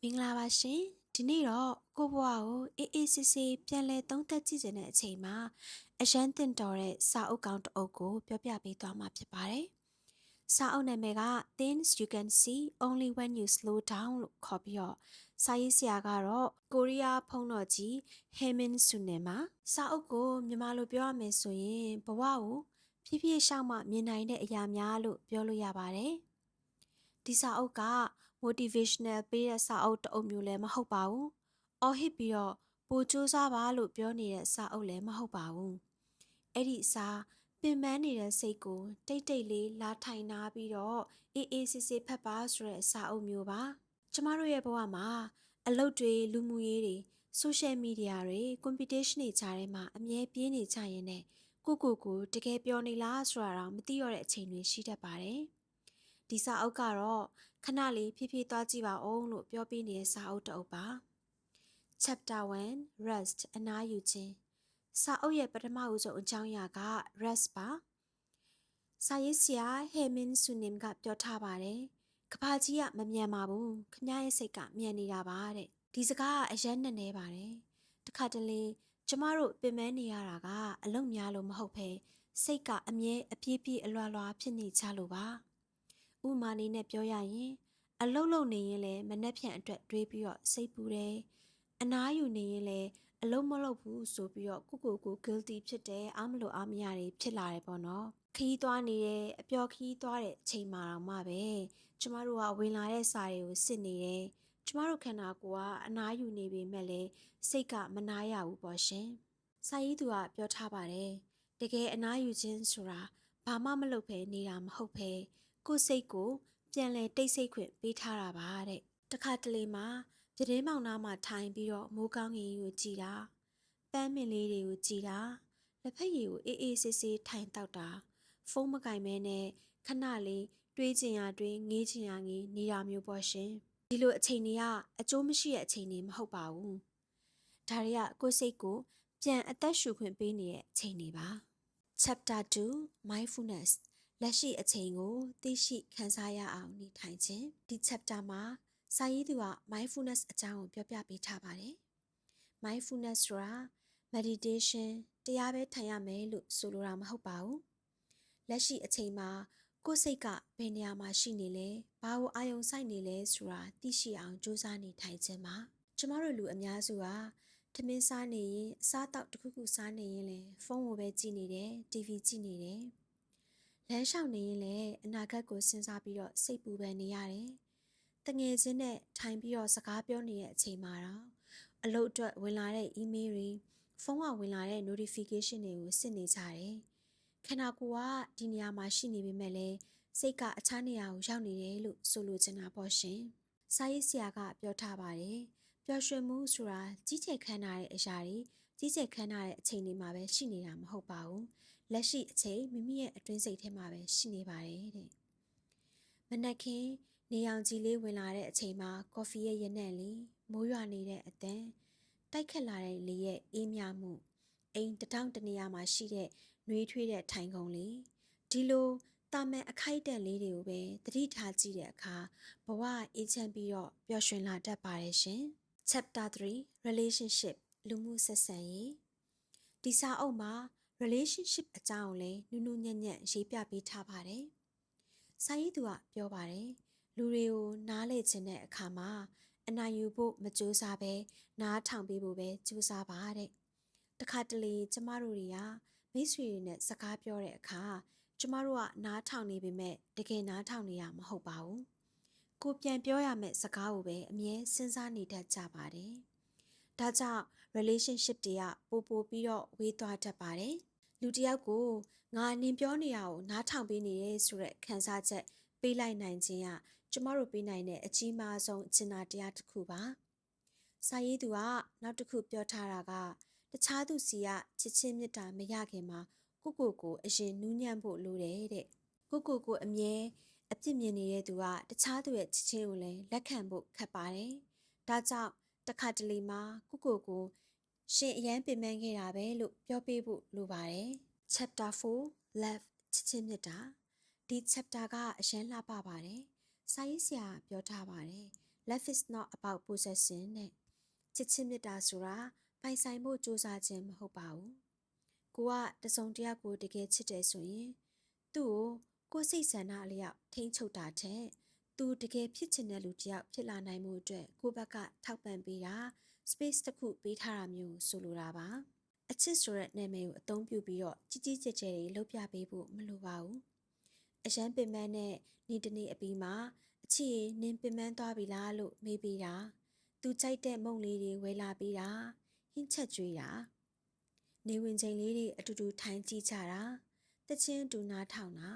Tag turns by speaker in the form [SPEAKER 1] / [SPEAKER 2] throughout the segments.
[SPEAKER 1] မင်္ဂလာပါရှင်ဒီနေ့တော့ကိုဘွားကိုအေးဆေးဆေးပြန်လဲသုံးသပ်ကြည့်ခြင်းတဲ့အချိန်မှာအရန်တင်တော်တဲ့စာအုပ်ကောင်းတစ်အုပ်ကိုပြောပြပေးသွားမှာဖြစ်ပါတယ်စာအုပ်နာမည်က Things You Can See Only When You Slow Down လို့ခေါ်ပြီးတော့စာရေးဆရာကတော့ကိုရီးယားဖုန်းတော်ကြီး Haemin Sunim ပါစာအုပ်ကိုမြန်မာလိုပြောရမယ်ဆိုရင်ဘဝကိုဖြည်းဖြည်းရှောက်မှမြင်နိုင်တဲ့အရာများလို့ပြောလို့ရပါတယ်ဒီစာအုပ်က motivational ပေးတဲ့စာအုပ်တစ်အုပ်မျိုးလည်းမဟုတ်ပါဘူး။အော်ဟစ်ပြီးတော့ပိုစူးစမ်းပါလို့ပြောနေတဲ့စာအုပ်လည်းမဟုတ်ပါဘူး။အဲ့ဒီစာပင်ပန်းနေတဲ့စိတ်ကိုတိတ်တိတ်လေးလာထိုင်နာပြီးတော့အေးအေးဆေးဆေးဖတ်ပါဆိုတဲ့စာအုပ်မျိုးပါ။ကျမတို့ရဲ့ဘဝမှာအလုပ်တွေလူမှုရေးတွေ social media တွေ competition တွေကြားထဲမှာအမြဲပြေးနေကြရင်နဲ့ကိုတကယ်ပြောနေလားဆိုတာတော့မသိရတဲ့အချိန်တွေရှိတတ်ပါတယ်။ဒီစာအုပ်ကတော့ခဏလေးဖြည်းဖြည်းသွားကြည့်ပါဦးလို့ပြောပြနေတဲ့စာအုပ်တစ်အုပ်ပါ Chapter 1 Rest အနားယူခြင်းစာအုပ်ရဲ့ပထမဦးဆုံးအကြောင်းအရာက Rest ပါစာရေးဆရာ Haemin Sunim ကပြောထားပါတယ်ကဘာကြီးကမမြန်ပါဘူးခမရဲ့စိတ်ကမြန်နေတာပါတဲ့ဒီစကားကအယမ်းနဲ့နေပါတယ်တခါတလေကျမတို့ပင်ပန်းနေရတာကအလုံများလို့မဟုတ်ဘဲစိတ်ကအမြဲအပြေးပြေးအလွာလွာဖြစ်နေကြလို့ပါဥမာနေနဲ့ပြောရရင်အလုတ်လုံနေရင်လည်းမနှက်ဖြန်အတွက်တွေးပြီးတော့စိတ်ပူတယ်အနားယူနေရင်လည်းအလုံးမလုပ်ဘူးဆိုပြီးတော့ကို guilty ဖြစ်တယ်အားမလို့အားမရတွေဖြစ်လာတယ်ပေါ့နော်ခီးသွားနေတယ်အပျော်ခီးသွားတဲ့အချိန်မှာတော့မှပဲကျမတို့ကဝင်လာတဲ့စာတွေကိုစစ်နေတယ်ကျမတို့ခန္ဓာကိုယ်ကအနားယူနေပေမဲ့လည်းစိတ်ကမနာရဘူးပေါ့ရှင်စာရေးသူကပြောထားပါတယ်တကယ်အနားယူခြင်းဆိုတာဘာမှမလုပ်ဘဲနေတာမဟုတ်ဘဲကိုယ်စိတ်ကိုပြန်လဲတိတ်ဆိတ်ခွင့်ပေးထားတာပါတဲ့တခါတလေမှာပြတင်းပေါင်နားမှာထိုင်ပြီးတော့မိုးကောင်းကင်ကိုကြည်တာပန်းမင်လေးတွေကိုကြည်တာလက်ဖက်ရည်ကိုအေးအေးဆေးဆေးထိုင်တောက်တာဖုန်းမကင်မဲနဲ့ခဏလေးတွေးချင်ရတွေးငေးချင်ရငေးနေတာမျိုးပေါ့ရှင်ဒီလိုအချိန်တွေကအကျိုးမရှိတဲ့အချိန်တွေမဟုတ်ပါဘူးဒါတွေကကိုယ်စိတ်ကိုပြန်အသက်ရှူခွင့်ပေးနေတဲ့အချိန်တွေပါ Chapter 2 Mindfulness လက်ရှိအချိန်ကိုသိရှိခံစားရအောင်နေထိုင်ခြင်းဒီ chapter မှာစာရေးသူက mindfulness အကြောင်းကိုပြောပြပေးထားပါတယ် mindfulness ဆိုတာ meditation တရားပဲထိုင်ရမယ်လို့ဆိုလိုတာမဟုတ်ပါဘူးလက်ရှိအချိန်မှာကိုယ်စိတ်ကဘယ်နေရာမှာရှိနေလဲဘာကိုအာရုံစိုက်နေလဲဆိုတာသိရှိအောင်ကြိုးစားနေထိုင်ခြင်းပါကျမတို့လူအများစုကထမင်းစားနေရင်အစားတောက်တစ်ခုခုစားနေရင်လည်းဖုန်းကိုပဲကြည့်နေတယ် TV ကြည့်နေတယ်လမ်းလျှောက်နေရင်လည်းအနာဂတ်ကိုစဉ်းစားပြီးတော့စိတ်ပူပန်နေရတယ်တငယ်ချင်းနဲ့ထိုင်ပြီးတော့စကားပြောနေတဲ့အချိန်မှာတော့အလုပ်အတွက်ဝင်လာတဲ့ email တွေဖုန်းကဝင်လာတဲ့ notification တွေကိုစစ်နေကြတယ်ခန္ဓာကိုယ်ကဒီနေရာမှာရှိနေပေမဲ့လည်းစိတ်ကအခြားနေရာကိုရောက်နေတယ်လို့ဆိုလိုချင်တာပေါ့ရှင်စာရေးဆရာကပြောထားပါတယ်ပျော်ရွှင်မှုဆိုတာကြီးကျယ်ခမ်းနားတဲ့အရာတွေကြီးကျယ်ခမ်းနားတဲ့အချိန်တွေမှာပဲရှိနေတာမဟုတ်ပါဘူးလက်ရှိအချိန်မိမိရဲ့အတွင်းစိတ်ထဲမှာပဲရှိနေပါတယ်တဲ့မနက်ခင်းနေရောင်ခြည်လေးဝင်လာတဲ့အချိန်မှာကော်ဖီရဲ့ရနံ့လေးမိုးရွာနေတဲ့အတန်တိုက်ခတ်လာတဲ့လေရဲ့အေးမြမှုအိမ်တထောင်တနေရာမှာရှိတဲ့နှွေးထွေးတဲ့ထိုင်ကုန်လေးဒီလိုတာမန်အခိုက်အတန့်လေးတွေကိုပဲသတိထားကြည့်တဲ့အခါဘဝအေးချမ်းပြီးတော့ပျော်ရွှင်လာတတ်ပါတယ်ရှင် Chapter 3 Relationship လူမှုဆက်ဆံရေးဒီစာအုပ်မှာ relationship အကြောင်းကိုလည်းနူးနူးညံ့ညံ့ရေးပြပေးထားပါတယ်စာရေးသူကပြောပါတယ်လူတွေကိုနားလည်ခြင်းတဲ့အခါမှာအနိုင်ယူဖို့မကြိုးစားဘဲနားထောင်ပေးဖို့ပဲကြိုးစားပါတဲ့တခါတလေကျမတို့တွေကမိတ်ဆွေတွေနဲ့စကားပြောတဲ့အခါကျမတို့ကနားထောင်နေပေမဲ့တကယ်နားထောင်နေရမဟုတ်ပါဘူးကိုပြန်ပြောရမယ့်စကားကိုပဲအမြဲစဉ်းစားနေတတ်ကြပါတယ်ဒါကြောင့် relationship တွေကပိုပြီးတော့ဝေးသွားတတ်ပါတယ်လူတစ်ယောက်ကိုငါနင်ပြောနေရကိုနားထောင်ပေးနေရဲဆိုတဲ့ခံစားချက်ပေးလိုက်နိုင်ခြင်းကကျမတို့ပေးနိုင်တဲ့အကြီးမားဆုံးအကျဉ်းတရားတစ်ခုပါစာရေးသူကနောက်တစ်ခုပြောထားတာကတခြားသူစီကချစ်ချင်းမြတ်တာမရခင်မှာကိုအရင်နူးညံ့ဖို့လိုတယ်တဲ့ကိုအမြဲအပြစ်မြင်နေတဲ့သူကတခြားသူရဲ့ချစ်ချင်းကိုလည်းလက်ခံဖို့ခက်ပါတယ်ဒါကြောင့်တခါတလေမှာကိုရှင်အရန်ပင်ပန်းခဲ့တာပဲလို့ပြောပေးဖို့လိုပါတယ် Chapter 4 Love ချစ်ချင်းမြတ်တာဒီ chapter ကအရန်လှပပါတယ်စာရေးဆရာပြောထားပါတယ် Love is not about possession တဲ့ချစ်ချင်းမြတ်တာဆိုတာပိုင်ဆိုင်ဖို့ကြိုးစားခြင်းမဟုတ်ပါဘူးကိုကတစုံတစ်ယောက်ကိုတကယ်ချစ်တယ်ဆိုရင်သူ့ကိုစိတ်ဆန္ဒအလျောက်ထိန်းချုပ်တာထက်သူတကယ်ဖြစ်ချင်တဲ့လူတစ်ယောက်ဖြစ်လာနိုင်မှုအတွက်ကိုဘက်ကထောက်ပံ့ပေးတာ space တစ်ခုပေးထားတာမျိုးဆိုလိုတာပါအချစ်ဆိုတဲ့နာမည်ကိုအသုံးပြုပြီးတော့ကြီးကြီးကျယ်ကျယ်တွေလုပ်ပြပေးဖို့မလိုပါဘူးအရန်ပင်ပန်းနဲ့နေတနေ့အပြီးမှာအချစ်နင်းပင်ပန်းသွားပြီလားလို့မေးပေးတာသူကြိုက်တဲ့မုန့်လေးတွေဝယ်လာပေးတာဟင်းချက်ကျွေးတာနေဝင်ချိန်လေးတွေအတူတူထိုင်ကြည့်ကြတာတချင်းတူနားထောင်တာ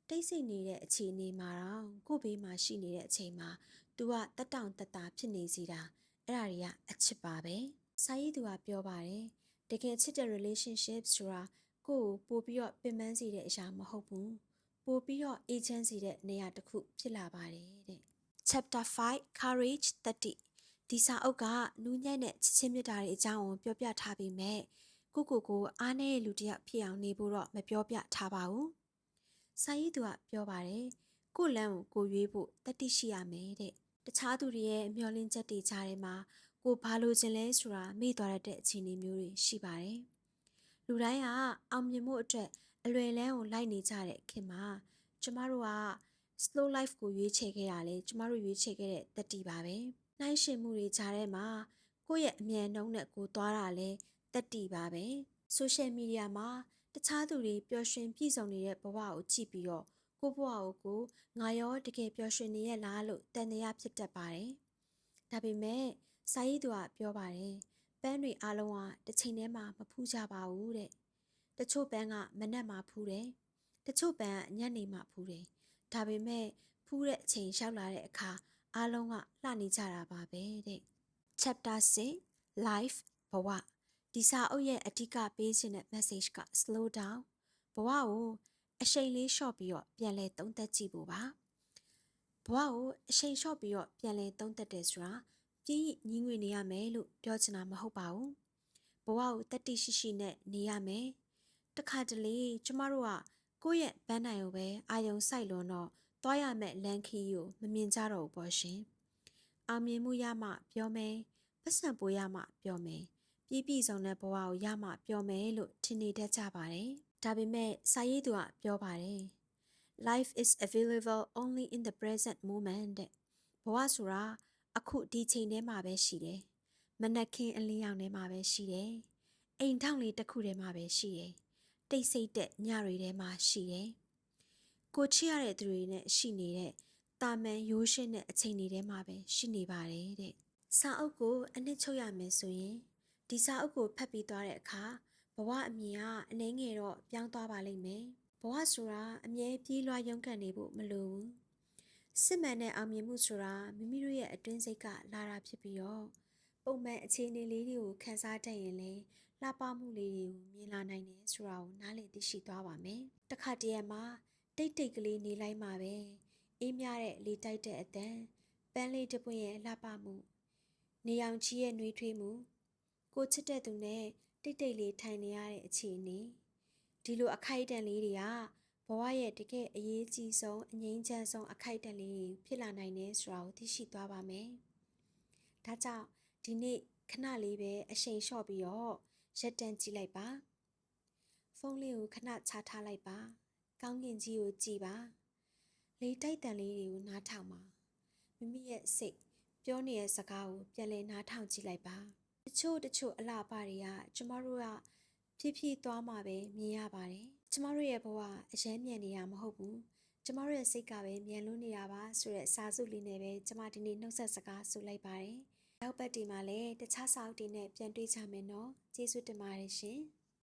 [SPEAKER 1] တိတ်ဆိတ်နေတဲ့အခြေအနေမှာတော့ကို့ဘေးမှာရှိနေတဲ့အချိန်မှာ तू ကတက်တောင့်တက်တာဖြစ်နေစီတာအဲ့ဒါတွေကအချစ်ပါပဲစာရေးသူကပြောပါတယ်တကယ်ချစ်တဲ့ relationship ဆိုတာကို့ကိုပို့ပြီးတော့ပင်ပန်းစေတဲ့အရာမဟုတ်ဘူးပို့ပြီးတော့အေးချမ်းစေတဲ့နေရာတစ်ခုဖြစ်လာပါတယ်တဲ့ Chapter 5 Courage 30ဒီစာအုပ်ကနူးညံ့တဲ့ချစ်ချင်းမြတ်တာတွေအကြောင်းကိုပြောပြထားပြီးမြဲကိုအားနည်းတဲ့လူတစ်ယောက်ဖြစ်အောင်နေဖို့တော့မပြောပြထားပါဘူးစာရေးသူကပြောပါတယ်ကိုလမ်းကိုရွေးဖို့တတိရှိရမယ်တဲ့တခြားသူတွေရဲ့မျှော်လင့်ချက်တွေကြားထဲမှာကိုဘာလို့ခြင်းလဲဆိုတာမေ့သွားတဲ့အခြေအနေမျိုးတွေရှိပါတယ်လူတိုင်းကအောင်မြင်မှုအတွက်အလွယ်လန်းကိုလိုက်နေကြတဲ့ခင်မှာကျမတို့က slow life ကိုရွေးချယ်ခဲ့တာလေကျမတို့ရွေးချယ်ခဲ့တဲ့တတိပါပဲနှိုင်းယှဉ်မှုတွေကြားထဲမှာကိုယ့်ရဲ့အမြန်နှုန်းနဲ့ကိုသွားတာလေတတိပါပဲ social media မှာတခြားသူတွေပျော်ရွှင်ပြည့်စုံနေတဲ့ဘဝကိုကြည့်ပြီးတော့ကိုဘဝကိုငါရောတကယ်ပျော်ရွှင်နေရလားလို့တန်တရားဖြစ်တတ်ပါတယ်ဒါပေမဲ့စာရေးသူကပြောပါတယ်ပန်းတွေအားလုံးကတစ်ချိန်တည်းမှာမဖူးကြပါဘူးတဲ့တချို့ပန်းကမနက်မှဖူးတယ်တချို့ပန်းကညနေမှဖူးတယ်ဒါပေမဲ့ဖူးတဲ့အချိန်ရောက်လာတဲ့အခါအားလုံးကလှနေကြတာပါပဲတဲ့ Chapter 6 Life ဘဝဒီစာအုပ်ရဲ့အဓိကပေးခြင်းတဲ့ message က slow down ဘဝကိုအရှိန်လေးလျှော့ပြီးတော့ပြန်လဲသုံးသပ်ကြည့်ဖို့ပါဘဝကိုအရှိန်လျှော့ပြီးတော့ပြန်လဲသုံးသပ်တယ်ဆိုတာပြည့်ညင်းငွေနေရမယ်လို့ပြောချင်တာမဟုတ်ပါဘူးဘဝကိုတတိရှိရှိနဲ့နေရမယ်တခါတလေကျမတို့ကကိုယ့်ရဲ့ဘန်းနိုင်ကိုပဲအာယုံစိုက်လွန်တော့သွားရမယ့်လမ်းခီးကိုမမြင်ကြတော့ဘူးပေါ့ရှင်အောင်မြင်မှုရမှပြောမယ်ပတ်စံပိုးရမှပြောမယ်ပြည့်စုံတဲ့ဘဝကိုရမှပြောမယ်လို့ထင်နေတတ်ကြပါတယ်ဒါပေမဲ့စာရေးသူကပြောပါတယ် Life is available only in the present moment တဲ့ဘဝဆိုတာအခုဒီချိန်ထဲမှာပဲရှိတယ်မနက်ခင်းအလင်းရောင်ထဲမှာပဲရှိတယ်အိမ်ထောင်လေးတစ်ခုထဲမှာပဲရှိတယ်တိတ်ဆိတ်တဲ့ညတွေထဲမှာရှိတယ်ကိုချစ်ရတဲ့သူတွေနဲ့ရှိနေတဲ့တာမန်ရိုးရှင်းတဲ့အချိန်တွေထဲမှာပဲရှိနေပါတယ်တဲ့စာအုပ်ကိုအနှစ်ချုပ်ရမယ်ဆိုရင်ဒီစာအုပ်ကိုဖတ်ပြီးသွားတဲ့အခါဘဝအမြင်ကအနှဲငယ်တော့ပြောင်းသွားပါလိမ့်မယ်ဘဝဆိုတာအမြဲပြေးလွှားရုန်းကန်နေဖို့မလိုဘူးစစ်မှန်တဲ့အောင်မြင်မှုဆိုတာမိမိတို့ရဲ့အတွင်းစိတ်ကလာတာဖြစ်ပြီးတော့ပုံမှန်အခြေအနေလေးတွေကိုခန်းစားတတ်ရင်လည်းလှပမှုလေးတွေကိုမြင်လာနိုင်တယ်ဆိုတာကိုနားလည်သိရှိသွားပါမယ်တခါတည်းမှာတိတ်တိတ်ကလေးနေလိုက်မှာပဲအေးမြတဲ့လေတိုက်တဲ့အတန်ပန်းလေးတစ်ပွင့်ရဲ့လှပမှုနေအောင်ကြီးရဲ့နှွေးထွေးမှုကိုချစ်တဲ့သူနဲ့တိတ်တိတ်လေးထိုင်နေရတဲ့အခြေအနေဒီလိုအခိုက်အတန့်လေးတွေကဘဝရဲ့တကယ်အရေးကြီးဆုံးအငြိမ်းချမ်းဆုံးအခိုက်အတန့်လေးတွေဖြစ်လာနိုင်တယ်ဆိုတာကိုသိရှိသွားပါမယ်ဒါကြောင့်ဒီနေ့ခဏလေးပဲအရှိန်လျှော့ပြီးတော့ရက်တန့်ကြည့်လိုက်ပါဖုန်းလေးကိုခဏချထားလိုက်ပါကောင်းကင်ကြီးကိုကြည့်ပါလေတိုက်တန်လေးတွေကိုနားထောင်ပါမိမိရဲ့စိတ်ပြောနေတဲ့စကားကိုပြန်လည်နားထောင်ကြည့်လိုက်ပါတချို့အလှပတွေကကျမတို့ကဖြည်းဖြည်းသွားမှပဲမြင်ရပါတယ်ကျမတို့ရဲ့ဘဝအရမ်းမြန်နေတာမဟုတ်ဘူးကျမတို့ရဲ့စိတ်ကပဲမြန်လွန်းနေတာပါဆိုတဲ့စာစုလေးနဲ့ပဲကျမဒီနေ့နှုတ်ဆက်စကားဆိုလိုက်ပါတယ်နောက်ပတ်ဒီမှာလည်းတခြားစာအုပ်တွေနဲ့ပြန်တွေ့ကြမယ်နော်ကျေးဇူးတင်ပါတယ်ရှင်